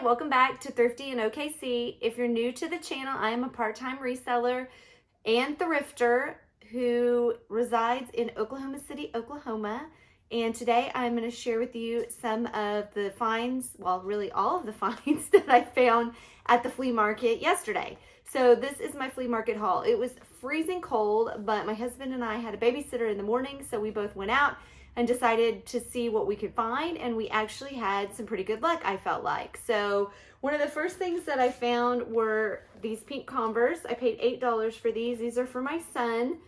welcome back to Thrifty in OKC. If you're new to the channel, I am a part-time reseller and thrifter who resides in Oklahoma City, Oklahoma. And today I'm going to share with you some of the finds, well, really all of the finds that I found at the flea market yesterday. So this is my flea market haul. It was freezing cold, but my husband and I had a babysitter in the morning, so we both went out and decided to see what we could find, and we actually had some pretty good luck, I felt like. So one of the first things that I found were these pink Converse. I paid $8 for these. These are for my son.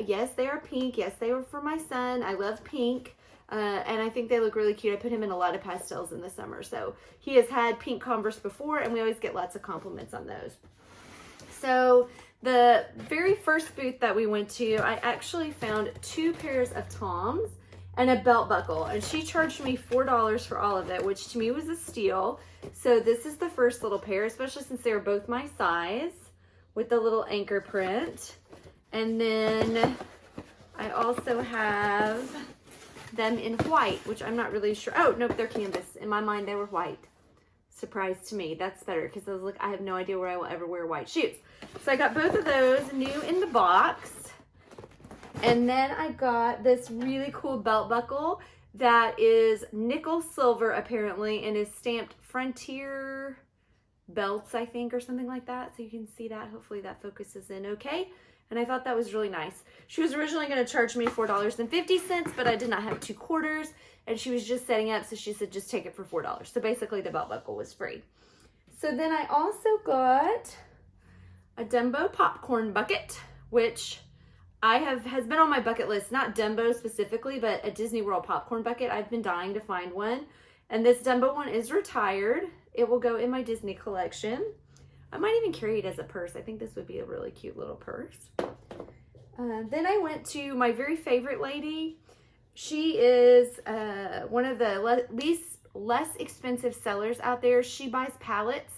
Yes, they are pink. Yes, they were for my son. I love pink. And I think they look really cute. I put him in a lot of pastels in the summer. So he has had pink Converse before, and we always get lots of compliments on those. So the very first booth that we went to, I actually found 2 pairs of Toms and a belt buckle, and she charged me $4 for all of it, which to me was a steal. So this is the first little pair, especially since they were both my size, with the little anchor print. And then I also have them in white, which I'm not really sure. Oh, nope, they're canvas. In my mind, they were white. Surprise to me. That's better, because I was like, I have no idea where I will ever wear white shoes. So I got both of those new in the box. And then I got this really cool belt buckle that is nickel silver apparently, and is stamped Frontier Belts, I think, or something like that. So you can see that. Hopefully that focuses in okay. And I thought that was really nice. She was originally going to charge me $4.50, but I did not have 2 quarters, and she was just setting up, so she said just take it for $4. So basically the belt buckle was free. So then I also got a Dumbo popcorn bucket, which has been on my bucket list, not Dumbo specifically, but a Disney World popcorn bucket. I've been dying to find one. And this Dumbo one is retired. It will go in my Disney collection. I might even carry it as a purse. I think this would be a really cute little purse. Then I went to my very favorite lady. She is one of the less expensive sellers out there. She buys pallets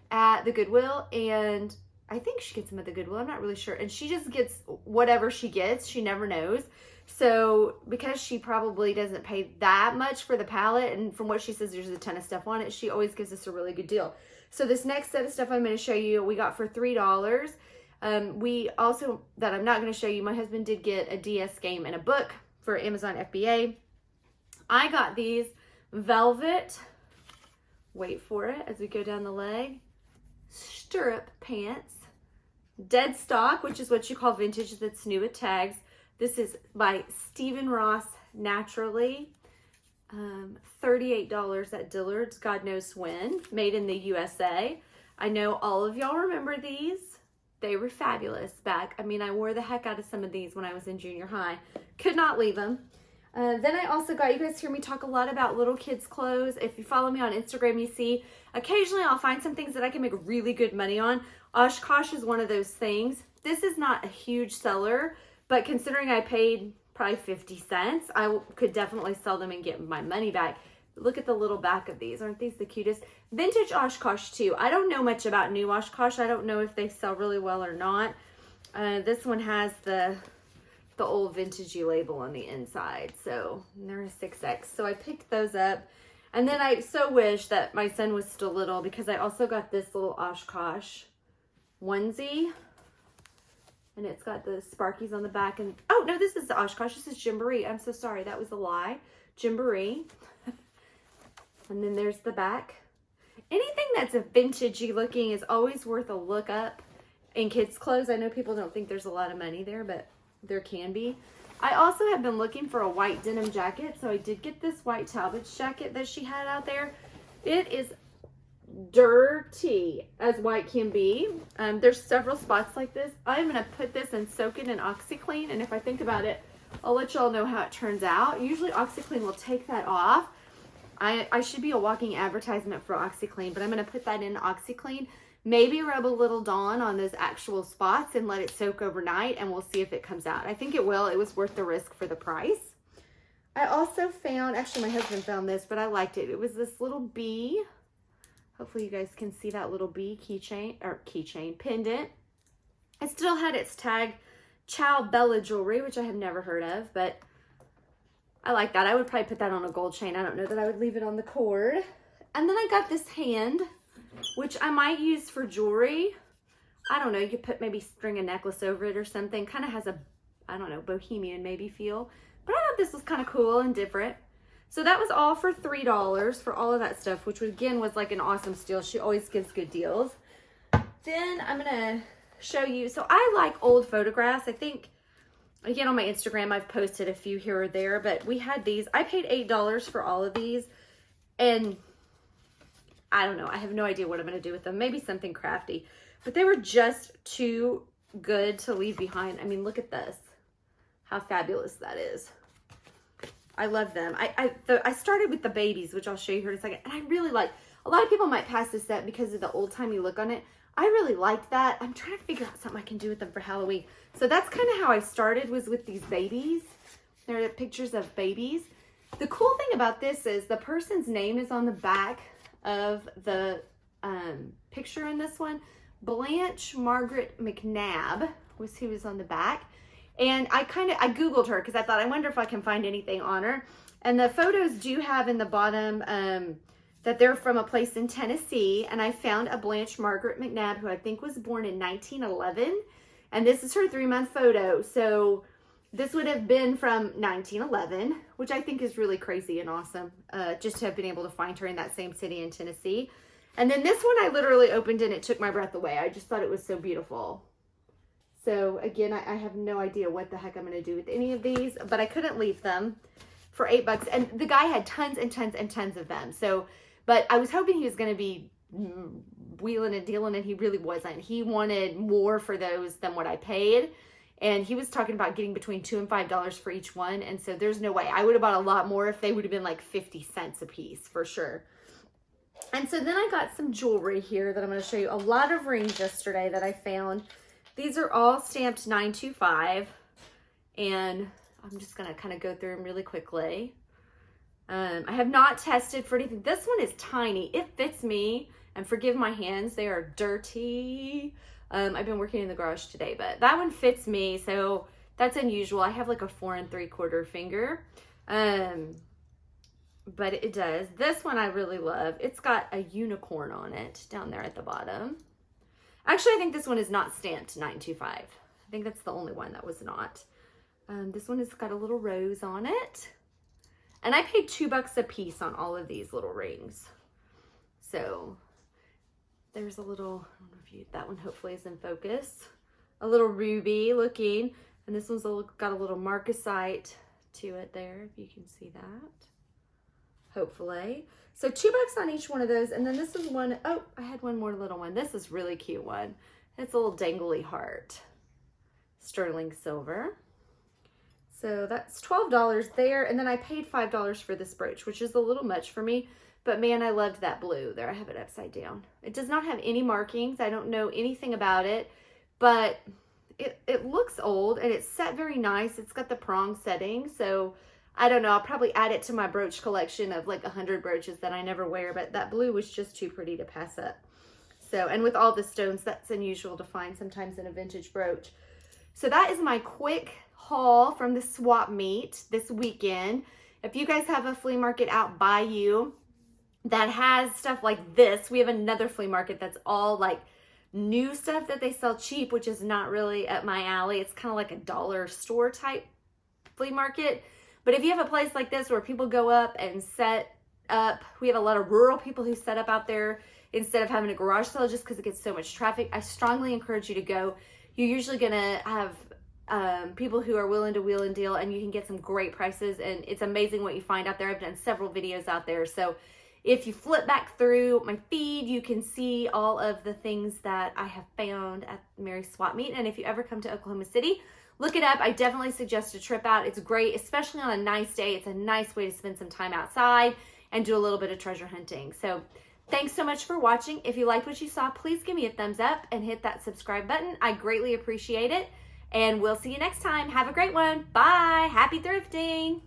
at the Goodwill, and I think she gets them at the Goodwill. I'm not really sure. And she just gets whatever she gets. She never knows. So because she probably doesn't pay that much for the pallet, and from what she says, there's a ton of stuff on it, she always gives us a really good deal. So this next set of stuff I'm going to show you, we got for $3. We also, that I'm not going to show you, my husband did get a DS game and a book for Amazon FBA. I got these velvet, wait for it as we go down the leg, stirrup pants, dead stock, which is what you call vintage that's new with tags. This is by Stephen Ross Naturally. $38 at Dillard's, God knows when, made in the USA. I know all of y'all remember these. They were fabulous back. I mean, I wore the heck out of some of these when I was in junior high. Could not leave them. Then I also got, you guys hear me talk a lot about little kids' clothes. If you follow me on Instagram, you see occasionally I'll find some things that I can make really good money on. Oshkosh is one of those things. This is not a huge seller, but considering I paid probably 50 cents, I could definitely sell them and get my money back. Look at the little back of these. Aren't these the cutest? Vintage Oshkosh too. I don't know much about new Oshkosh. I don't know if they sell really well or not. This one has the old vintagey label on the inside. So they're a 6X. So I picked those up. And then I so wish that my son was still little, because I also got this little Oshkosh onesie. And it's got the Sparkies on the back. And oh, no, this is the Oshkosh. This is Gymboree. I'm so sorry. That was a lie. Gymboree. And then there's the back. Anything that's a vintagey looking is always worth a look up in kids' clothes. I know people don't think there's a lot of money there, but there can be. I also have been looking for a white denim jacket, so I did get this white Talbot's jacket that she had out there. It is dirty as white can be. There's several spots like this. I'm going to put this and soak it in OxyClean, and if I think about it, I'll let y'all know how it turns out. Usually OxyClean will take that off. I should be a walking advertisement for OxyClean, but I'm going to put that in OxyClean. Maybe rub a little Dawn on those actual spots and let it soak overnight, and we'll see if it comes out. I think it will. It was worth the risk for the price. I also found, actually my husband found this, but I liked it. It was this little bee. Hopefully you guys can see that little bee keychain pendant. It still had its tag, Chow Bella jewelry, which I have never heard of, but I like that. I would probably put that on a gold chain. I don't know that I would leave it on the cord. And then I got this hand, which I might use for jewelry. I don't know, you could put maybe string a necklace over it or something. Kind of has a, I don't know, bohemian maybe feel. But I thought this was kind of cool and different. So that was all for $3 for all of that stuff, which again was like an awesome steal. She always gives good deals. Then I'm gonna show you, so I like old photographs. I think, again, on my Instagram, I've posted a few here or there, but we had these. I paid $8 for all of these, and I don't know. I have no idea what I'm going to do with them. Maybe something crafty, but they were just too good to leave behind. I mean, look at this. How fabulous that is. I love them. I started with the babies, which I'll show you here in a second, and I really like, a lot of people might pass this up because of the old-timey look on it. I really liked that. I'm trying to figure out something I can do with them for Halloween. So that's kind of how I started, was with these babies. There are pictures of babies. The cool thing about this is the person's name is on the back of the picture in this one. Blanche Margaret McNabb was who was on the back. And I Googled her because I thought, I wonder if I can find anything on her. And the photos do have in the bottom that they're from a place in Tennessee. And I found a Blanche Margaret McNabb, who I think was born in 1911. And this is her 3-month photo. So this would have been from 1911, which I think is really crazy and awesome. Just to have been able to find her in that same city in Tennessee. And then this one I literally opened and it took my breath away. I just thought it was so beautiful. So again, I have no idea what the heck I'm going to do with any of these, but I couldn't leave them for $8. And the guy had tons and tons and tons of them. So, but I was hoping he was going to be wheeling and dealing, and he really wasn't. He wanted more for those than what I paid. And he was talking about getting between $2 and $5 for each one. And so there's no way. I would have bought a lot more if they would have been like 50 cents a piece for sure. And so then I got some jewelry here that I'm going to show you. A lot of rings yesterday that I found. These are all stamped 925, and I'm just going to kind of go through them really quickly. I have not tested for anything. This one is tiny. It fits me, and forgive my hands. They are dirty. I've been working in the garage today, but that one fits me, so that's unusual. I have like a 4 3/4 finger, but it does. This one I really love. It's got a unicorn on it down there at the bottom. Actually, I think this one is not stamped 925. I think that's the only one that was not. This one has got a little rose on it. And I paid $2 a piece on all of these little rings. So there's a little, I don't know if that one hopefully is in focus. A little ruby looking. And this one's got a little marcasite to it there, if you can see that. Hopefully. So $2 on each one of those. And then this is one, oh, I had one more little one. This is a really cute one. It's a little dangly heart. Sterling silver. So that's $12 there. And then I paid $5 for this brooch, which is a little much for me. But man, I loved that blue. There, I have it upside down. It does not have any markings. I don't know anything about it. But it looks old and it's set very nice. It's got the prong setting. So I don't know, I'll probably add it to my brooch collection of like 100 brooches that I never wear, but that blue was just too pretty to pass up. So, and with all the stones, that's unusual to find sometimes in a vintage brooch. So that is my quick haul from the swap meet this weekend. If you guys have a flea market out by you that has stuff like this, we have another flea market that's all like new stuff that they sell cheap, which is not really up my alley. It's kind of like a dollar store type flea market. But if you have a place like this where people go up and set up, we have a lot of rural people who set up out there instead of having a garage sale just because it gets so much traffic. I strongly encourage you to go. You're usually going to have people who are willing to wheel and deal, and you can get some great prices, and it's amazing what you find out there. I've done several videos out there. So if you flip back through my feed, you can see all of the things that I have found at Mary's Swap Meet. And if you ever come to Oklahoma City, look it up. I definitely suggest a trip out. It's great, especially on a nice day. It's a nice way to spend some time outside and do a little bit of treasure hunting. So thanks so much for watching. If you liked what you saw, please give me a thumbs up and hit that subscribe button. I greatly appreciate it. And we'll see you next time. Have a great one. Bye. Happy thrifting.